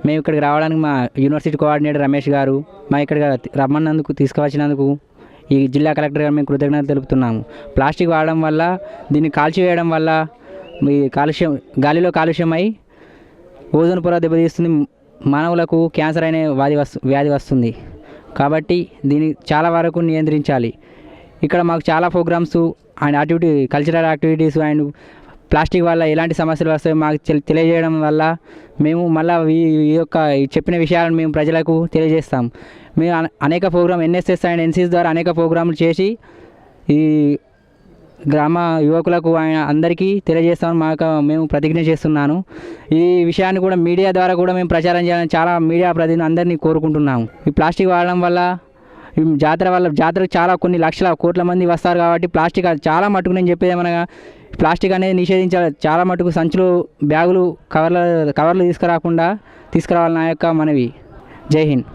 మేము ఇక్కడికి రావడానికి మా యూనివర్సిటీ కోఆర్డినేటర్ రమేష్ గారు మా ఇక్కడికి రమ్మన్నందుకు తీసుకువచ్చినందుకు ఈ జిల్లా కలెక్టర్ గారు మేము కృతజ్ఞతలు తెలుపుతున్నాము. ప్లాస్టిక్ వాడడం వల్ల దీన్ని కాల్చివేయడం వల్ల ఈ కాలుష్యం గాలిలో కాలుష్యమై ఓజోన్ పొర దెబ్బతీస్తుంది. మానవులకు క్యాన్సర్ అనే వ్యాధి వస్తుంది. కాబట్టి దీన్ని చాలా వరకు నియంత్రించాలి. ఇక్కడ మాకు చాలా programmes and cultural activities and plastic వల్ల ఎలాంటి సమస్యలు వస్తాయో మాకు తెలియజేయడం వల్ల మేము మళ్ళీ ఈ యొక్క చెప్పిన విషయాలను మేము ప్రజలకు తెలియజేస్తాం. మేము అనేక ప్రోగ్రామ్ ఎన్ఎస్ఎస్ అండ్ ఎన్సిఎస్ ద్వారా అనేక ప్రోగ్రాములు చేసి ఈ గ్రామ యువకులకు అందరికీ తెలియజేస్తామని మేము ప్రతిజ్ఞ చేస్తున్నాను. ఈ విషయాన్ని కూడా మీడియా ద్వారా కూడా మేము ప్రచారం చేయాలని చాలా మీడియా ప్రతినిధులు అందరినీ కోరుకుంటున్నాము. ఈ ప్లాస్టిక్ వాడడం వల్ల జాతరకు చాలా కొన్ని లక్షల కోట్ల మంది వస్తారు. కాబట్టి ప్లాస్టిక్ చాలా మటుకు నేను చెప్పేది ఏమనగా ప్లాస్టిక్ అనేది నిషేధించాలి. చాలా మటుకు సంచులు, బ్యాగులు, కవర్లు తీసుకురావాలని నా యొక్క మనవి. జై హింద్.